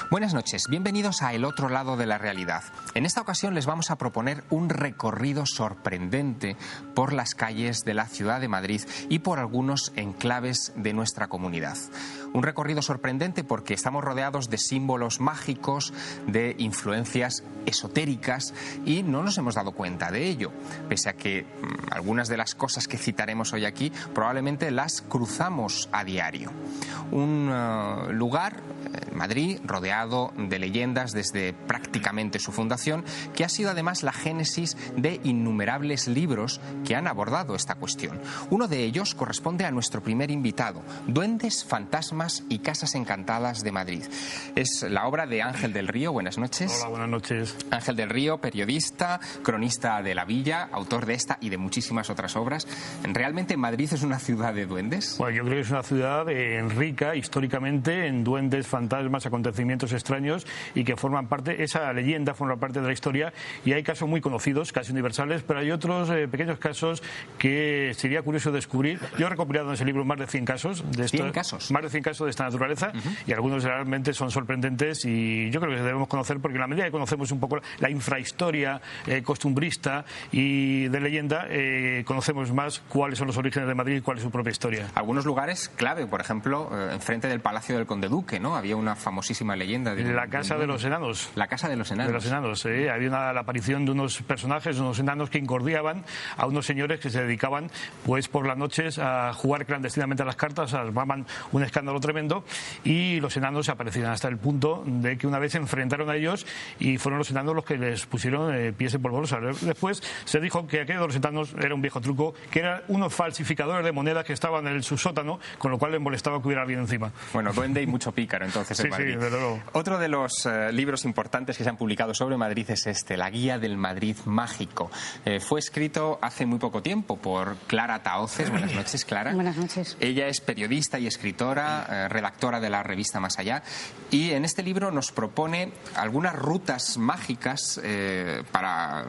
Buenas noches, bienvenidos a El Otro Lado de la Realidad. En esta ocasión les vamos a proponer un recorrido sorprendente por las calles de la ciudad de Madrid y por algunos enclaves de nuestra comunidad. Un recorrido sorprendente porque estamos rodeados de símbolos mágicos, de influencias esotéricas y no nos hemos dado cuenta de ello, pese a que algunas de las cosas que citaremos hoy aquí probablemente las cruzamos a diario. Un lugar, Madrid, rodeado de leyendas desde prácticamente su fundación, que ha sido además la génesis de innumerables libros que han abordado esta cuestión. Uno de ellos corresponde a nuestro primer invitado, Duendes, Fantasmas y Casas Encantadas de Madrid. Es la obra de Ángel del Río. Buenas noches. Hola, buenas noches. Ángel del Río, periodista, cronista de la Villa, autor de esta y de muchísimas otras obras. ¿Realmente Madrid es una ciudad de duendes? Bueno, yo creo que es una ciudad rica históricamente en duendes, fantasmas, acontecimientos extraños y que forman parte, esa leyenda forma parte de la historia, y hay casos muy conocidos, casi universales, pero hay otros pequeños casos que sería curioso descubrir. Yo he recopilado en ese libro más de 100 casos de esto, 100 casos. Más de 100 casos de esta naturaleza, y algunos realmente son sorprendentes y yo creo que debemos conocer, porque en la medida que conocemos un poco la infrahistoria costumbrista y de leyenda, conocemos más cuáles son los orígenes de Madrid y cuál es su propia historia. Algunos lugares clave, por ejemplo, enfrente del Palacio del Conde Duque, ¿no? Había una famosísima leyenda de la Casa de los Enanos. La Casa de los Enanos. De los Enanos, había la aparición de unos personajes, unos enanos que incordiaban a unos señores que se dedicaban, pues por las noches, a jugar clandestinamente a las cartas, armaban un escándalo tremendo, y los enanos aparecían hasta el punto de que una vez se enfrentaron a ellos y fueron los enanos los que les pusieron pies en polvorosa. Después se dijo que aquello de los enanos era un viejo truco, que eran unos falsificadores de monedas que estaban en el subsótano, con lo cual les molestaba que hubiera alguien encima. Bueno, duende y mucho pícaro entonces en Madrid. Sí, desde luego. Otro de los libros importantes que se han publicado sobre Madrid es este, La Guía del Madrid Mágico. Fue escrito hace muy poco tiempo por Clara Tahoces. Buenas noches, Clara. Buenas noches. Ella es periodista y escritora, redactora de la revista Más Allá, y en este libro nos propone algunas rutas mágicas para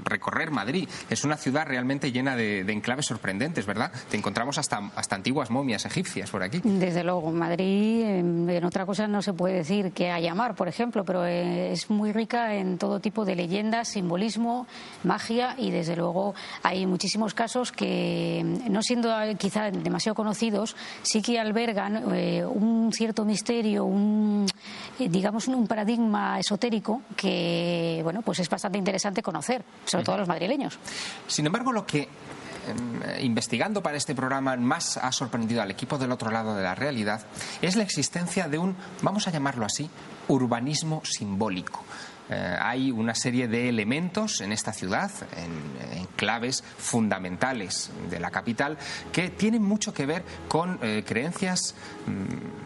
recorrer Madrid. Es una ciudad realmente llena de enclaves sorprendentes, ¿verdad? Te encontramos hasta antiguas momias egipcias por aquí. Desde luego, Madrid, en otra cosa no se puede decir que haya mar, por ejemplo, pero es muy rica en todo tipo de leyendas, simbolismo, magia, y desde luego hay muchísimos casos que, no siendo quizá demasiado conocidos, sí que albergan un cierto misterio, digamos un paradigma esotérico que, bueno, pues es bastante interesante conocer, sobre todo a los madrileños. Sin embargo, lo que investigando para este programa más ha sorprendido al equipo del Otro Lado de la Realidad es la existencia de un, vamos a llamarlo así, urbanismo simbólico. Hay una serie de elementos en esta ciudad, en claves fundamentales de la capital, que tienen mucho que ver con creencias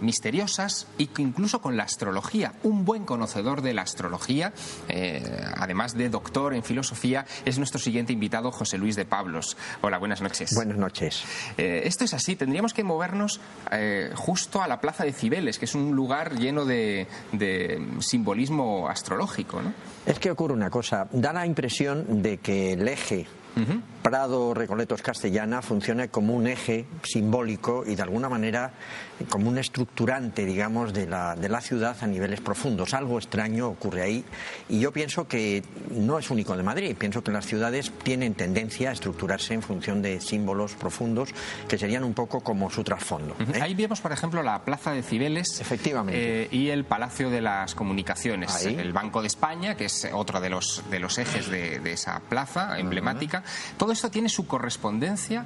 misteriosas y incluso con la astrología. Un buen conocedor de la astrología, además de doctor en filosofía, es nuestro siguiente invitado, José Luis de Pablos. Hola, buenas noches. Buenas noches. Esto es así, tendríamos que movernos justo a la Plaza de Cibeles, que es un lugar lleno de simbolismo astrológico, ¿no? Es que ocurre una cosa, da la impresión de que el eje Prado, Recoletos, Castellana funciona como un eje simbólico y de alguna manera como un estructurante, digamos, de la ciudad a niveles profundos. Algo extraño ocurre ahí y yo pienso que no es único de Madrid. Pienso que las ciudades tienen tendencia a estructurarse en función de símbolos profundos que serían un poco como su trasfondo. Ahí vemos, por ejemplo, la Plaza de Cibeles. Efectivamente. Y el Palacio de las Comunicaciones. Ahí. El Banco de España, que es otro de los ejes de esa plaza emblemática. Todo esto tiene su correspondencia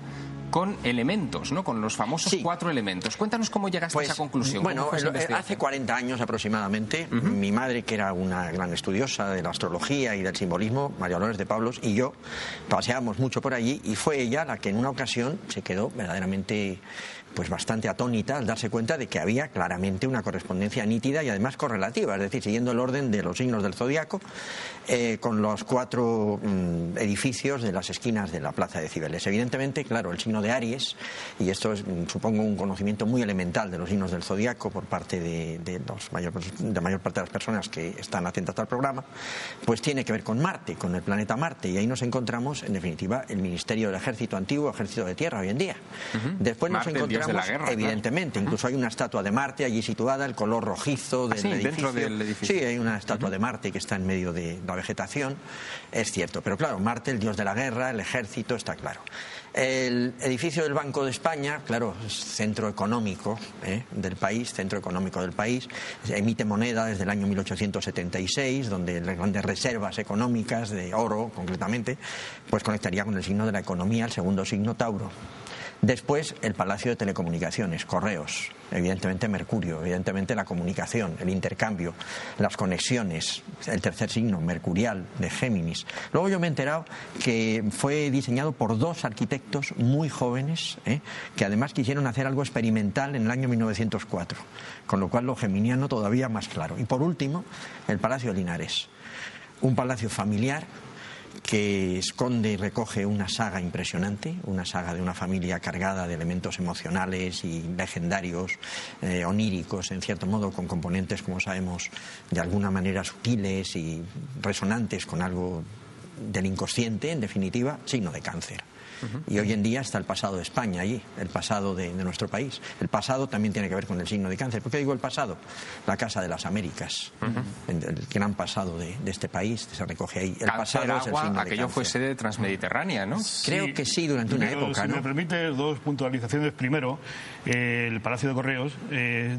con elementos, ¿no? Con los famosos 4 elementos. Cuéntanos cómo llegaste a esa conclusión. Bueno, hace 40 años aproximadamente, mi madre, que era una gran estudiosa de la astrología y del simbolismo, María Dolores de Pablos, y yo paseábamos mucho por allí, y fue ella la que en una ocasión se quedó verdaderamente pues bastante atónita al darse cuenta de que había claramente una correspondencia nítida y además correlativa, es decir, siguiendo el orden de los signos del zodiaco, con los 4 edificios de las esquinas de la Plaza de Cibeles. Evidentemente, claro, el signo signo de Aries, y esto es, supongo, un conocimiento muy elemental de los signos del zodiaco por parte de la mayor parte de las personas que están atentas al programa, pues tiene que ver con Marte, con el planeta Marte, y ahí nos encontramos, en definitiva, el Ministerio del Ejército Antiguo, Ejército de Tierra hoy en día. Después Marte, nos encontramos, el dios de la guerra, evidentemente, incluso hay una estatua de Marte allí situada, el color rojizo del edificio. Dentro del edificio. Sí, hay una estatua de Marte que está en medio de la vegetación, es cierto, pero claro, Marte, el dios de la guerra, el ejército, está claro. El edificio del Banco de España, claro, es centro económico del país, emite moneda desde el año 1876, donde las grandes reservas económicas de oro, concretamente, pues conectaría con el signo de la economía, el segundo signo Tauro. Después, el Palacio de Telecomunicaciones, Correos, evidentemente Mercurio, evidentemente la comunicación, el intercambio, las conexiones, el tercer signo, Mercurial, de Géminis. Luego yo me he enterado que fue diseñado por dos arquitectos muy jóvenes, que además quisieron hacer algo experimental en el año 1904, con lo cual lo geminiano todavía más claro. Y por último, el Palacio de Linares, un palacio familiar que esconde y recoge una saga impresionante, una saga de una familia cargada de elementos emocionales y legendarios, oníricos, en cierto modo, con componentes, como sabemos, de alguna manera sutiles y resonantes con algo del inconsciente, en definitiva, signo de Cáncer. Y hoy en día está el pasado de España allí, el pasado de nuestro país. El pasado también tiene que ver con el signo de Cáncer. ¿Por qué digo el pasado? La Casa de las Américas, el gran pasado de este país, se recoge ahí. El Cáncer, pasado agua, es el signo de aquello Cáncer. fue sede transmediterránea, ¿no? Creo que sí, durante una época, si ¿no? me permite, dos puntualizaciones. Primero, el Palacio de Correos,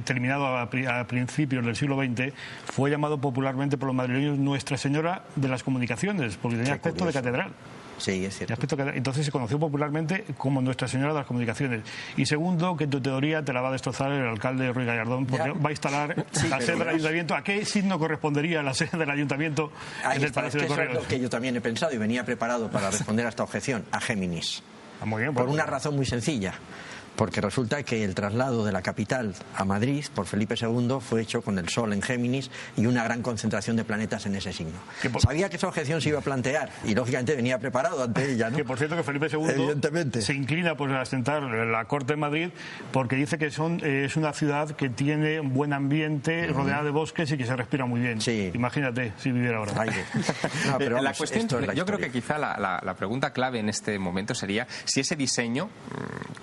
terminado a principios del siglo XX, fue llamado popularmente por los madrileños Nuestra Señora de las Comunicaciones, porque tenía aspecto de catedral. Sí, es cierto. Entonces se conoció popularmente como Nuestra Señora de las Comunicaciones. Y segundo, que en tu teoría te la va a destrozar el alcalde Ruy Gallardón, porque va a instalar la sede del ayuntamiento. ¿A qué signo correspondería la sede del ayuntamiento en el Palacio de Correos? Es lo que yo también he pensado y venía preparado para responder a esta objeción, a Géminis. Muy bien, por una razón muy sencilla. Porque resulta que el traslado de la capital a Madrid por Felipe II fue hecho con el Sol en Géminis y una gran concentración de planetas en ese signo. Sabía que esa objeción se iba a plantear y lógicamente venía preparado ante ella, ¿no? Que por cierto que Felipe II evidentemente se inclina por asentar la corte de Madrid porque dice que es una ciudad que tiene un buen ambiente, rodeada de bosques y que se respira muy bien. Sí. Imagínate si viviera ahora. No, pero vamos, la cuestión, esto es la yo creo historia. que quizá la pregunta clave en este momento sería si ese diseño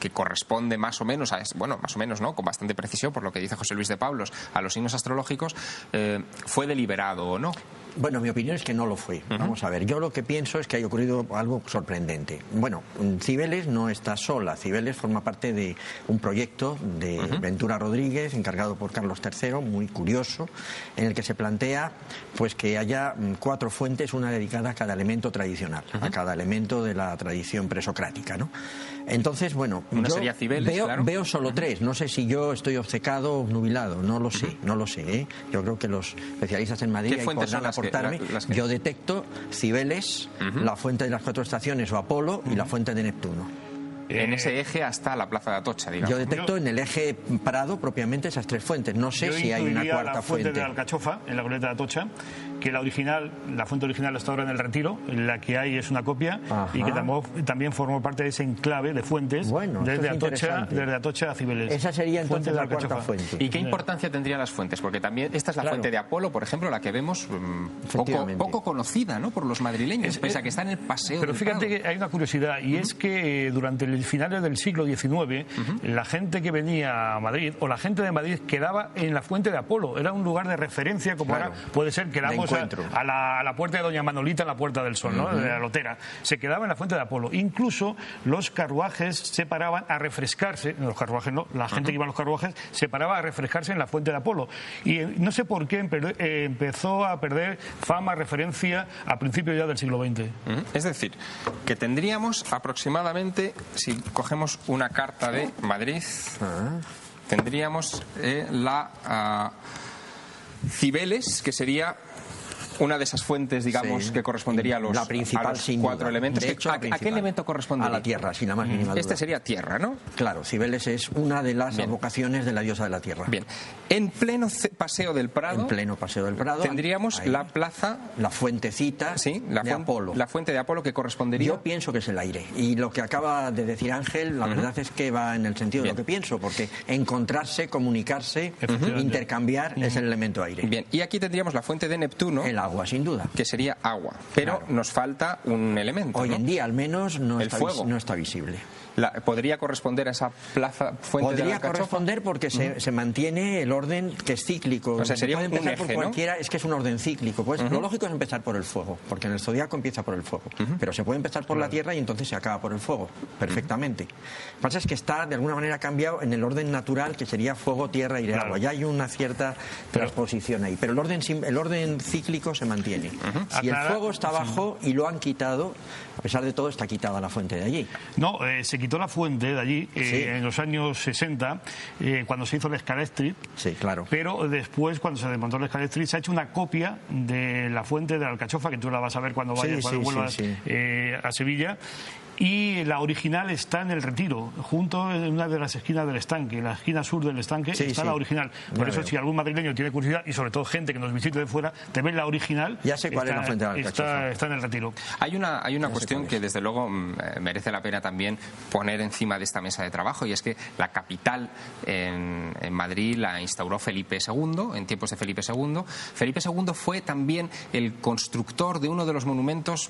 que corresponde más o menos, más o menos, ¿no?, con bastante precisión, por lo que dice José Luis de Pablos, a los signos astrológicos, ¿fue deliberado o no? Bueno, mi opinión es que no lo fue. Vamos a ver, yo lo que pienso es que haya ocurrido algo sorprendente. Bueno, Cibeles no está sola. Cibeles forma parte de un proyecto de Ventura Rodríguez, encargado por Carlos III, muy curioso, en el que se plantea pues que haya 4 fuentes, una dedicada a cada elemento tradicional, a cada elemento de la tradición presocrática, ¿no? Entonces, bueno, Una yo sería Cibeles, veo solo 3. No sé si yo estoy obcecado o nubilado, no lo sé, ¿eh? Yo creo que los especialistas en Madrid ¿Qué fuentes son las que? Yo detecto Cibeles, la fuente de las 4 estaciones o Apolo y la fuente de Neptuno. En ese eje hasta la Plaza de Atocha, digamos. Yo detecto en el eje Prado propiamente esas 3 fuentes. No sé si hay una cuarta la fuente fuente. de Alcachofa, en la goleta de Atocha, que la fuente original está ahora en el Retiro, en la que hay es una copia. Ajá. Y que también formó parte de ese enclave de fuentes, desde Atocha a Cibeles. Esa sería entonces la cuarta fuente. ¿Y qué importancia tendrían las fuentes? Porque también esta es la fuente de Apolo, por ejemplo, la que vemos poco conocida, ¿no?, por los madrileños, pese a que está en el paseo. Pero fíjate que hay una curiosidad, y es que durante el finales del siglo XIX, la gente que venía a Madrid, o la gente de Madrid, quedaba en la fuente de Apolo. Era un lugar de referencia, como ahora puede ser que vamos a la puerta de Doña Manolita, en la Puerta del Sol, ¿no?, de la Lotera. Se quedaba en la fuente de Apolo. Incluso los carruajes se paraban a refrescarse, los carruajes no, la gente que iba a los carruajes se paraba a refrescarse en la fuente de Apolo. Y no sé por qué empezó a perder fama, referencia a principios ya del siglo XX. Es decir, que tendríamos aproximadamente, si cogemos una carta de Madrid, tendríamos la Cibeles, que sería Una de esas fuentes, digamos, que correspondería a los, la principal, a los 4 elementos. De hecho, ¿A qué elemento correspondería? A la tierra, sin la más mínima duda. Este sería tierra, ¿no? Claro, Cibeles es una de las advocaciones de la diosa de la tierra. Bien. En pleno Paseo del Prado. En pleno Paseo del Prado. Tendríamos ahí, la plaza. La fuentecita de Apolo. La fuente de Apolo, que correspondería. Yo pienso que es el aire. Y lo que acaba de decir Ángel, la verdad es que va en el sentido de lo que pienso, porque encontrarse, comunicarse, intercambiar es el elemento aire. Bien. Y aquí tendríamos la fuente de Neptuno. El agua, sin duda. Que sería agua. Pero nos falta un elemento. Hoy en día, al menos, no fuego. No está visible. ¿Podría corresponder a esa plaza fuente de la Alcachofa? Podría corresponder porque se mantiene el orden que es cíclico. O sea, sería puede empezar un eje, por cualquiera, ¿no? Es que es un orden cíclico. Pues lo lógico es empezar por el fuego, porque en el zodiaco empieza por el fuego. Pero se puede empezar por la tierra y entonces se acaba por el fuego, perfectamente. Lo que pasa es que está, de alguna manera, cambiado en el orden natural, que sería fuego, tierra, aire, agua. Ya hay una cierta transposición ahí. Pero el orden cíclico se mantiene. Si el fuego está abajo y lo han quitado, a pesar de todo, está quitada la fuente de allí. No, se quitó la fuente de allí en los años 60, cuando se hizo el Scalestri. Sí, claro. Pero después, cuando se desmontó el Scalestri, se ha hecho una copia de la fuente de la Alcachofa, que tú la vas a ver cuando vayas, cuando vuelvas a Sevilla. Y la original está en el Retiro, junto en una de las esquinas del estanque, en la esquina sur del estanque está la original. Por eso, si algún madrileño tiene curiosidad, y sobre todo gente que nos visite de fuera, te ven la original. Ya sé cuál es la fuente de la Alcachofa. Está en el Retiro. Hay una cuestión que desde luego merece la pena también poner encima de esta mesa de trabajo, y es que la capital en Madrid la instauró Felipe II, en tiempos de Felipe II. Felipe II fue también el constructor de uno de los monumentos,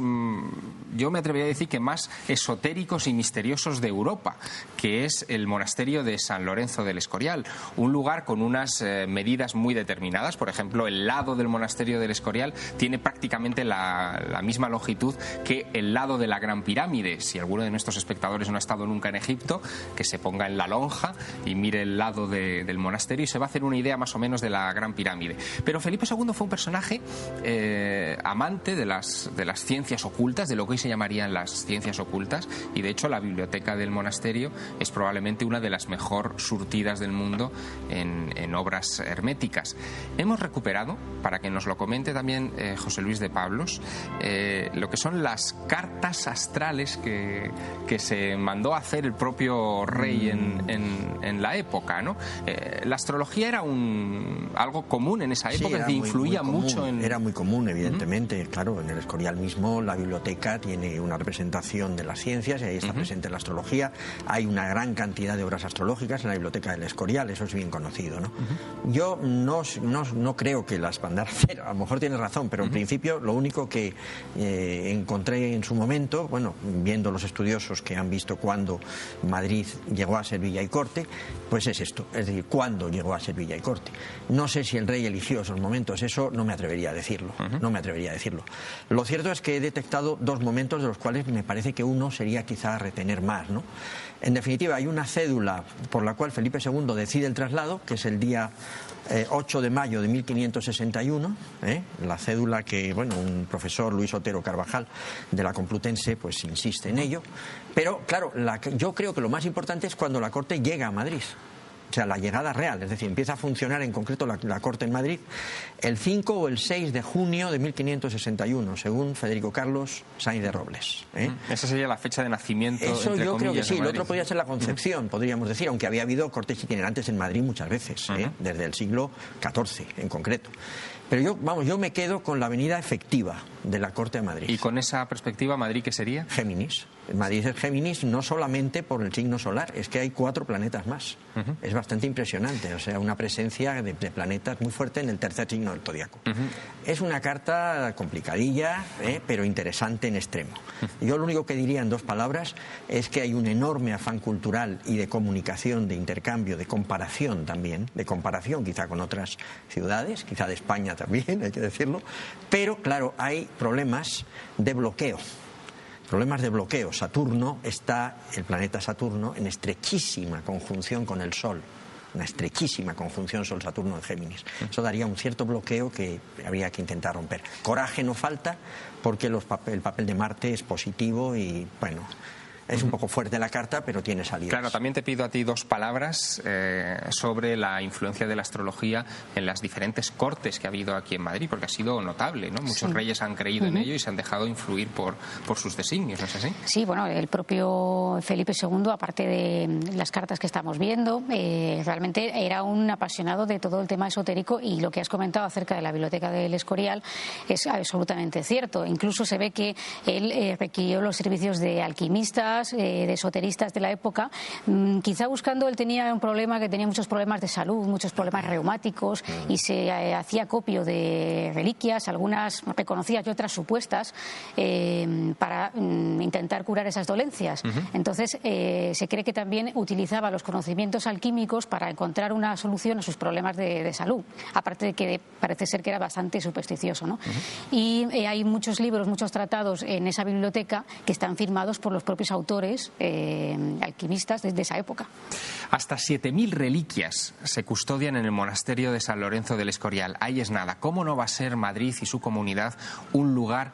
yo me atrevería a decir que más esotéricos y misteriosos de Europa, que es el monasterio de San Lorenzo del Escorial, un lugar con unas medidas muy determinadas. Por ejemplo, el lado del monasterio del Escorial tiene prácticamente la misma longitud que el lado de la Gran Pirámide. Si alguno de nuestros espectadores no ha estado nunca en Egipto, que se ponga en la lonja y mire el lado del monasterio y se va a hacer una idea más o menos de la Gran Pirámide. Pero Felipe II fue un personaje amante de las ciencias ocultas, de lo que hoy se llamarían las ciencias ocultas, y de hecho la biblioteca del monasterio es probablemente una de las mejor surtidas del mundo en obras herméticas. Hemos recuperado, para que nos lo comente también José Luis de Pablos, lo que son las cartas astrales que se mandó a hacer el propio rey en la época, ¿no? La astrología era algo común en esa época, que influía mucho en... Era muy común, evidentemente. Claro, en el Escorial mismo la biblioteca tiene una representación de las ciencias, y ahí está presente la astrología. Hay una gran cantidad de obras astrológicas en la biblioteca del Escorial, eso es bien conocido, ¿no? Yo no creo que las mandara a hacer, a lo mejor tienes razón, pero en principio lo único que encontré en su momento, bueno, viendo los estudiosos que han visto cuándo Madrid llegó a ser villa y corte, pues es esto, es decir, cuándo llegó a ser villa y corte. No sé si el rey eligió esos momentos, eso no me atrevería a decirlo, no me atrevería a decirlo. Lo cierto es que he detectado dos momentos de los cuales me parece que uno sería quizá retener más, ¿no? En definitiva, hay una cédula por la cual Felipe II decide el traslado, que es el día 8 de mayo de 1561, la cédula que, bueno, un profesor, Luis Otero Carvajal, de la Complutense, pues insiste en ello. Pero, claro, yo creo que lo más importante es cuando la corte llega a Madrid. O sea, la llegada real, es decir, empieza a funcionar en concreto la corte en Madrid el 5 o el 6 de junio de 1561, según Federico Carlos Sainz de Robles. Esa sería la fecha de nacimiento. Eso yo creo que sí, lo otro podría ser la Concepción, podríamos decir, aunque había habido cortes itinerantes en Madrid muchas veces, desde el siglo XIV en concreto. Pero yo me quedo con la venida efectiva de la corte de Madrid. ¿Y con esa perspectiva, Madrid qué sería? Géminis. Madrid es Géminis no solamente por el signo solar, es que hay 4 planetas más. Es bastante impresionante, o sea, una presencia de planetas muy fuerte en el tercer signo del zodiaco. Es una carta complicadilla, pero interesante en extremo. Yo lo único que diría en 2 palabras es que hay un enorme afán cultural y de comunicación, de intercambio, de comparación también, de comparación quizá con otras ciudades, quizá de España también, hay que decirlo, pero claro, hay problemas de bloqueo. Problemas de bloqueo. Saturno está, el planeta Saturno, en estrechísima conjunción con el Sol. Una estrechísima conjunción Sol-Saturno en Géminis. Eso daría un cierto bloqueo que habría que intentar romper. Coraje no falta, porque el papel de Marte es positivo y, bueno, Es un poco fuerte la carta, pero tiene salidas. Claro, también te pido a ti dos palabras sobre la influencia de la astrología en las diferentes cortes que ha habido aquí en Madrid, porque ha sido notable, ¿no? Muchos reyes han creído en ello y se han dejado influir por sus designios, ¿no es así? Sí, bueno, el propio Felipe II, aparte de las cartas que estamos viendo, realmente era un apasionado de todo el tema esotérico, y lo que has comentado acerca de la biblioteca del Escorial es absolutamente cierto. Incluso se ve que él requirió los servicios de alquimistas, de esoteristas de la época, quizá buscando, él tenía un problema, que tenía muchos problemas de salud, muchos problemas reumáticos, y se hacía acopio de reliquias, algunas reconocidas y otras supuestas, para intentar curar esas dolencias. Entonces se cree que también utilizaba los conocimientos alquímicos para encontrar una solución a sus problemas de salud, aparte de que parece ser que era bastante supersticioso, ¿no? Y hay muchos libros, muchos tratados en esa biblioteca que están firmados por los propios autores alquimistas desde esa época. Hasta 7.000 reliquias se custodian en el monasterio de San Lorenzo del Escorial. Ahí es nada. ¿Cómo no va a ser Madrid y su comunidad un lugar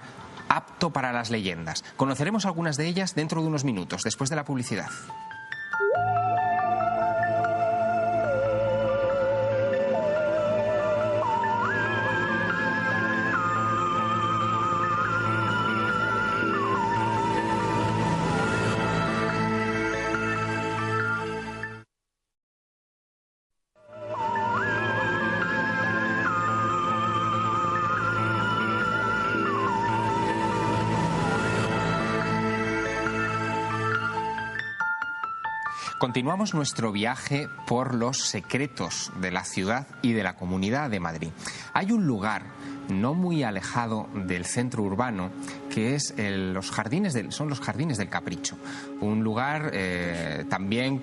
apto para las leyendas? Conoceremos algunas de ellas dentro de unos minutos, después de la publicidad. Continuamos nuestro viaje por los secretos de la ciudad y de la Comunidad de Madrid. Hay un lugar no muy alejado del centro urbano que es son los Jardines del Capricho, un lugar también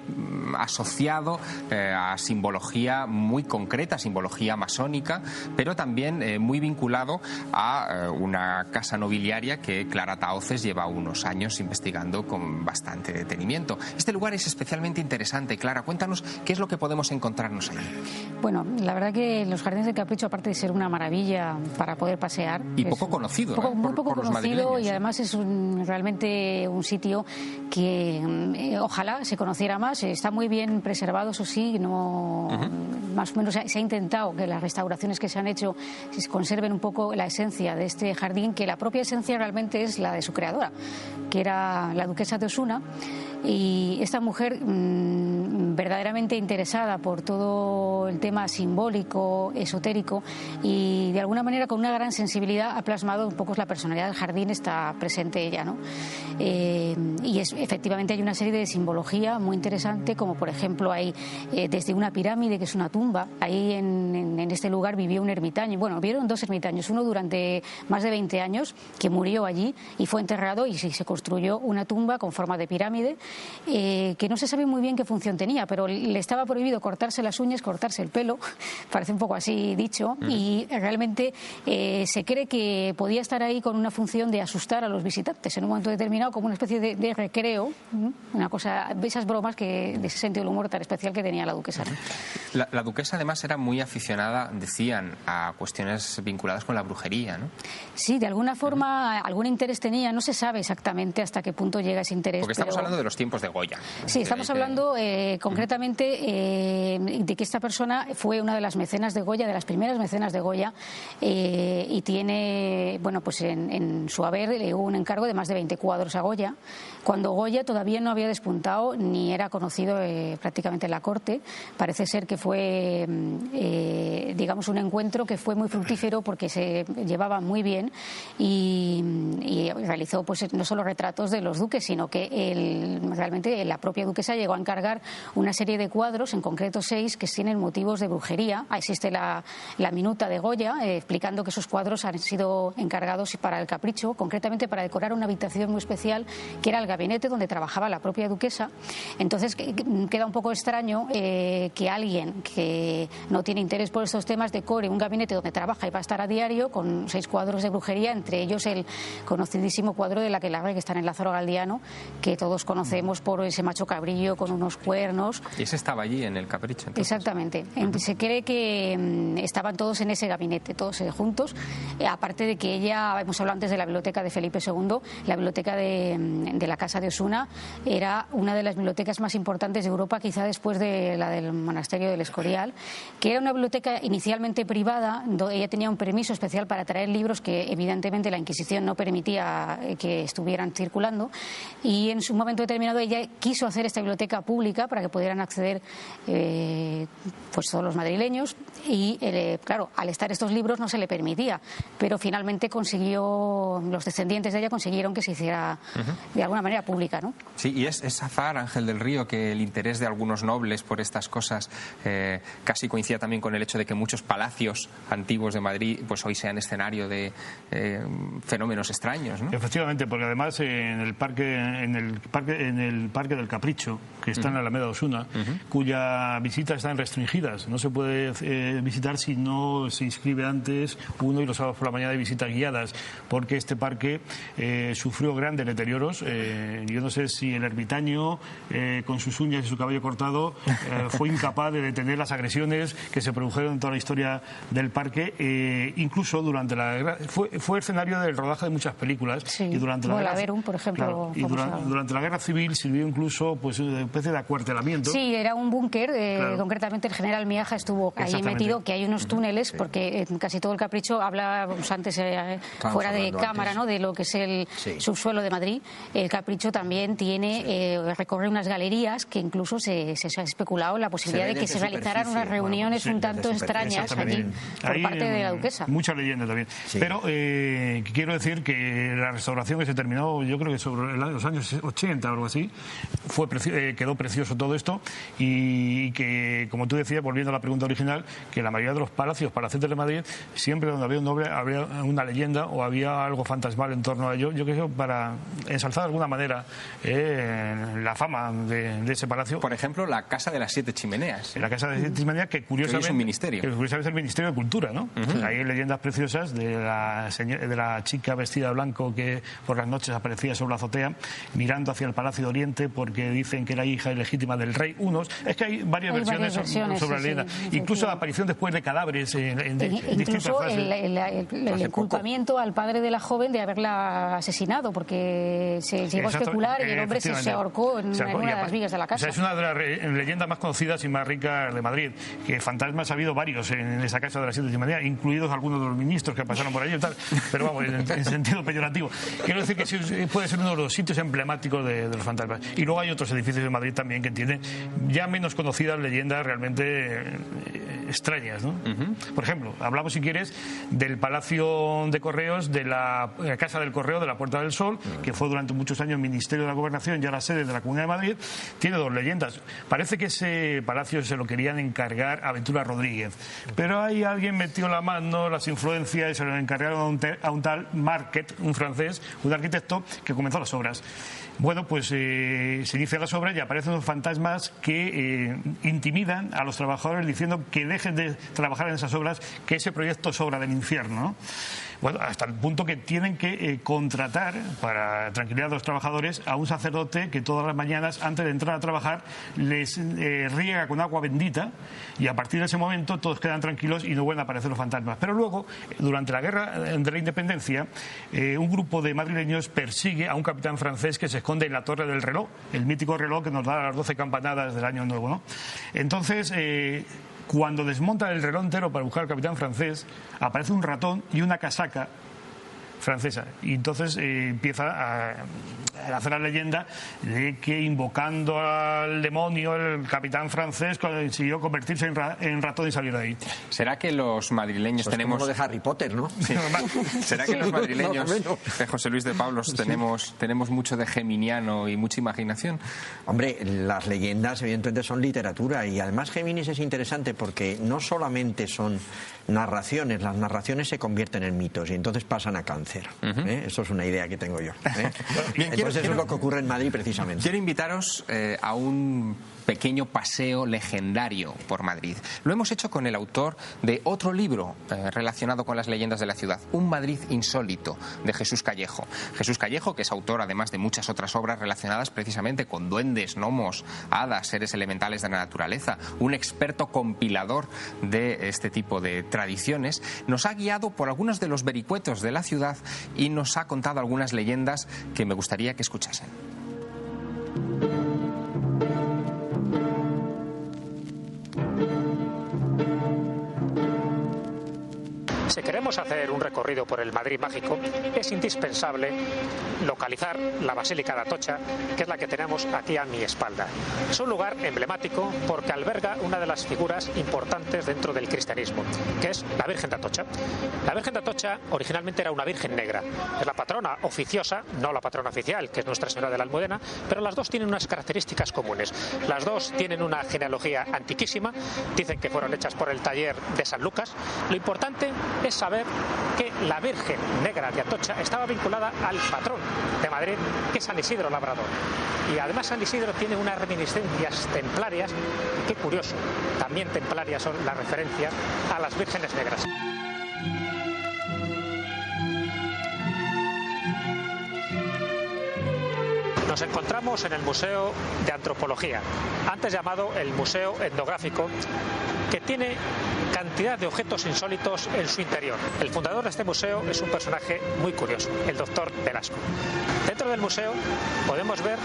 asociado a simbología muy concreta, simbología masónica, pero también muy vinculado a una casa nobiliaria que Clara Tahoces lleva unos años investigando con bastante detenimiento. Este lugar es especialmente interesante. Clara, cuéntanos qué es lo que podemos encontrarnos allí. Bueno, la verdad que los Jardines del Capricho, aparte de ser una maravilla para poder pasear, y poco conocido, muy poco por los conocido, madrileños, y además es realmente un sitio que ojalá se conociera más. Está muy bien preservado, eso sí, no más o menos se ha intentado que las restauraciones que se han hecho se conserven un poco la esencia de este jardín, que la propia esencia realmente es la de su creadora, que era la duquesa de Osuna. Y esta mujer, verdaderamente interesada por todo el tema simbólico, esotérico, y de alguna manera con una gran sensibilidad, ha plasmado un poco la personalidad del jardín, está presente ella, ¿no? Y efectivamente hay una serie de simbología muy interesante, como por ejemplo hay desde una pirámide, que es una tumba. Ahí en este lugar vivió un ermitaño, bueno, vivieron dos ermitaños, uno durante más de 20 años, que murió allí y fue enterrado, y se construyó una tumba con forma de pirámide, que no se sabe muy bien qué función tenía, pero le estaba prohibido cortarse las uñas, cortarse el pelo, parece un poco así dicho, y realmente se cree que podía estar ahí con una función de asustar a los visitantes en un momento determinado, como una especie de recreo, una cosa, esas bromas de ese sentido del humor tan especial que tenía la duquesa. La duquesa además era muy aficionada, decían, a cuestiones vinculadas con la brujería, ¿no? Sí, de alguna forma algún interés tenía, no se sabe exactamente hasta qué punto llega ese interés. Porque estamos hablando de los tiempos de Goya. Sí, estamos hablando concretamente de que esta persona fue una de las mecenas de Goya, de las primeras mecenas de Goya, y tiene, bueno, pues en su haber hubo un encargo de más de 20 cuadros a Goya, cuando Goya todavía no había despuntado ni era conocido prácticamente en la corte. Parece ser que fue, digamos, un encuentro que fue muy fructífero porque se llevaba muy bien, y realizó pues no solo retratos de los duques, sino que realmente la propia duquesa llegó a encargar una serie de cuadros, en concreto 6, que tienen motivos de brujería. Existe la minuta de Goya explicando que esos cuadros han sido encargados para el Capricho, concretamente para decorar una habitación muy especial que era el gabinete donde trabajaba la propia duquesa. Entonces queda un poco extraño que alguien que no tiene interés por estos temas decore un gabinete donde trabaja y va a estar a diario con 6 cuadros de brujería, entre ellos el conocidísimo cuadro de la Aquelarre, que está en el Lázaro Galdiano, que todos conocen conocemos por ese macho cabrillo con unos cuernos. Y ese estaba allí en el Capricho, entonces. Exactamente. Se cree que estaban todos en ese gabinete, todos juntos. Aparte de que ella, hemos hablado antes de la biblioteca de Felipe II, la biblioteca de la Casa de Osuna era una de las bibliotecas más importantes de Europa, quizá después de la del monasterio del Escorial, que era una biblioteca inicialmente privada, donde ella tenía un permiso especial para traer libros que evidentemente la Inquisición no permitía que estuvieran circulando, y en su momento determinado ella quiso hacer esta biblioteca pública para que pudieran acceder pues todos los madrileños, y claro, al estar estos libros no se le permitía, pero finalmente consiguió, los descendientes de ella consiguieron que se hiciera de alguna manera pública, ¿no? Sí, y es azar, Ángel del Río, que el interés de algunos nobles por estas cosas casi coincida también con el hecho de que muchos palacios antiguos de Madrid pues hoy sean escenario de fenómenos extraños, ¿no? Efectivamente, porque además en el parque del Capricho, que está en la Alameda de Osuna, cuya visita están restringidas, no se puede visitar si no se inscribe antes uno, y los sábados por la mañana hay visitas guiadas, porque este parque sufrió grandes deterioros. Yo no sé si el ermitaño con sus uñas y su cabello cortado fue incapaz de detener las agresiones que se produjeron en toda la historia del parque, incluso durante la guerra fue escenario del rodaje de muchas películas. Sí, y durante la guerra, Verum, por ejemplo, claro, y durante la guerra civil sirvió incluso pues una especie de acuartelamiento. Sí, era un búnker, claro. Concretamente el general Miaja estuvo ahí metido, que hay unos túneles, porque en casi todo el Capricho, hablábamos antes fuera de cámara, ¿no?, de lo que es el subsuelo de Madrid. El Capricho también tiene, recorre unas galerías que incluso se ha especulado la posibilidad de que se realizaran unas reuniones un tanto extrañas allí por parte de la duquesa. Mucha leyenda también. Sí. Pero quiero decir que la restauración que se terminó, yo creo que sobre los años 80 o algo así, quedó precioso todo esto, y que, como tú decías, volviendo a la pregunta original, que la mayoría de los palacetes de Madrid, siempre donde había un noble había una leyenda o había algo fantasmal en torno a ello, yo creo, para ensalzar de alguna manera la fama de ese palacio. Por ejemplo, la Casa de las Siete Chimeneas. La Casa de las Siete Chimeneas, que curiosamente es un ministerio. Que curiosamente es el Ministerio de Cultura, ¿no? Hay leyendas preciosas de la chica vestida de blanco que por las noches aparecía sobre la azotea mirando hacia el Palacio de Oriente porque dicen que era hija ilegítima del rey. Es que hay varias versiones sobre la leyenda. Incluso la aparición después de cadáveres en distintas fases. El inculpamiento al padre de la joven de haberla asesinado, porque se llegó a especular y el hombre se ahorcó en una de las vigas de la casa. O sea, es una de las leyendas más conocidas y más ricas de Madrid, que fantasmas ha habido varios en esa Casa de las Siete Chimeneas, incluidos algunos de los ministros que pasaron por allí y tal, pero vamos, en sentido peyorativo. Quiero decir que sí, puede ser uno de los sitios emblemáticos de los fantasmas. Y luego hay otros edificios de Madrid también que tienen ya menos conocidas leyendas realmente extrañas, ¿no? Por ejemplo, hablamos, si quieres, del Palacio de Correos, de la Casa del Correo de la Puerta del Sol, que fue durante muchos años Ministerio de la Gobernación y ahora sede de la Comunidad de Madrid. Tiene dos leyendas. Parece que ese palacio se lo querían encargar a Ventura Rodríguez, pero ahí alguien metió la mano, las influencias, y se lo encargaron a un tal Marquet, un francés, un arquitecto, que comenzó las obras. Bueno, pues se inician las obras y aparecen unos fantasmas que intimidan a los trabajadores diciendo que dejen de trabajar en esas obras, que ese proyecto es obra del infierno, ¿no? Bueno, hasta el punto que tienen que contratar, para tranquilidad de los trabajadores, a un sacerdote que todas las mañanas, antes de entrar a trabajar, les riega con agua bendita, y a partir de ese momento todos quedan tranquilos y no vuelven a aparecer los fantasmas. Pero luego, durante la Guerra de la Independencia, un grupo de madrileños persigue a un capitán francés que se esconde en la Torre del Reloj, el mítico reloj que nos da las 12 campanadas del Año Nuevo, ¿no? Entonces, cuando desmontan el reloj entero para buscar al capitán francés, aparece un ratón y una casaca francesa, y entonces empieza a hacer la leyenda de que, invocando al demonio, el capitán francés consiguió convertirse en ratón y salir de ahí. ¿Será que los madrileños tenemos... como lo de Harry Potter, ¿no? Sí. ¿Será que los madrileños, José Luis de Pablos, tenemos mucho de geminiano y mucha imaginación? Hombre, las leyendas evidentemente son literatura, y además Géminis es interesante porque no solamente son narraciones, las narraciones se convierten en mitos y entonces pasan a cáncer. Eso es una idea que tengo yo. Bien, Pues eso es lo que ocurre en Madrid precisamente. Quiero invitaros a un pequeño paseo legendario por Madrid. Lo hemos hecho con el autor de otro libro relacionado con las leyendas de la ciudad, Un Madrid insólito, de Jesús Callejo. Jesús Callejo, que es autor además de muchas otras obras relacionadas precisamente con duendes, gnomos, hadas, seres elementales de la naturaleza, un experto compilador de este tipo de tradiciones, nos ha guiado por algunos de los vericuetos de la ciudad y nos ha contado algunas leyendas que me gustaría que escuchasen. Si queremos hacer un recorrido por el Madrid mágico, es indispensable localizar la Basílica de Atocha, que es la que tenemos aquí a mi espalda. Es un lugar emblemático porque alberga una de las figuras importantes dentro del cristianismo, que es la Virgen de Atocha. La Virgen de Atocha originalmente era una virgen negra. Es la patrona oficiosa, no la patrona oficial, que es Nuestra Señora de la Almudena, pero las dos tienen unas características comunes. Las dos tienen una genealogía antiquísima, dicen que fueron hechas por el taller de San Lucas. Lo importante es saber que la Virgen Negra de Atocha estaba vinculada al patrón de Madrid, que es San Isidro Labrador. Y además San Isidro tiene unas reminiscencias templarias, y qué curioso, también templarias son las referencias a las vírgenes negras. Nos encontramos en el Museo de Antropología, antes llamado el Museo Etnográfico, que tiene cantidad de objetos insólitos en su interior. El fundador de este museo es un personaje muy curioso, el doctor Velasco. Dentro del museo podemos ver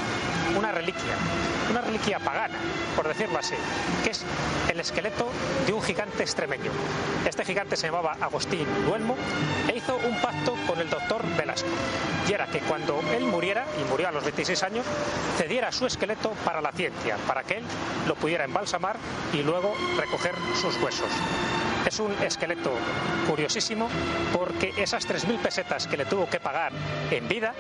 una reliquia pagana, por decirlo así, que es el esqueleto de un gigante extremeño. Este gigante se llamaba Agustín Duelmo e hizo un pacto con el doctor Velasco, y era que cuando él muriera, y murió a los 26 años, cediera su esqueleto para la ciencia, para que él lo pudiera embalsamar y luego recoger sus huesos. Es un esqueleto curiosísimo porque esas 3.000 pesetas que le tuvo que pagar en vida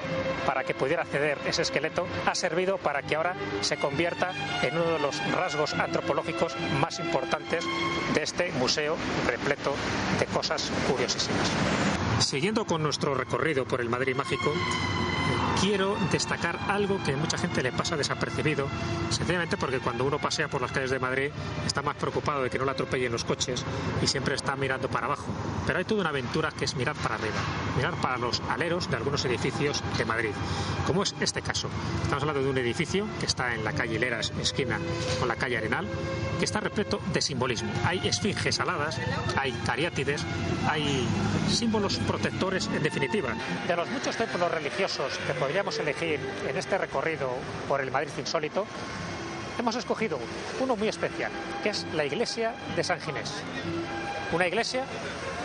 para que pudiera ceder ese esqueleto ha servido para que ahora se convierta en uno de los rasgos antropológicos más importantes de este museo repleto de cosas curiosísimas. Siguiendo con nuestro recorrido por el Madrid mágico, quiero destacar algo que a mucha gente le pasa desapercibido, sencillamente porque cuando uno pasea por las calles de Madrid está más preocupado de que no le atropellen los coches y siempre está mirando para abajo. Pero hay toda una aventura que es mirar para arriba, mirar para los aleros de algunos edificios de Madrid, como es este caso. Estamos hablando de un edificio que está en la calle Hileras, esquina con la calle Arenal, que está repleto de simbolismo. Hay esfinges aladas, hay cariátides, hay símbolos protectores, en definitiva. De los muchos templos religiosos que podríamos elegir en este recorrido por el Madrid insólito, hemos escogido uno muy especial, que es la iglesia de San Ginés. Una iglesia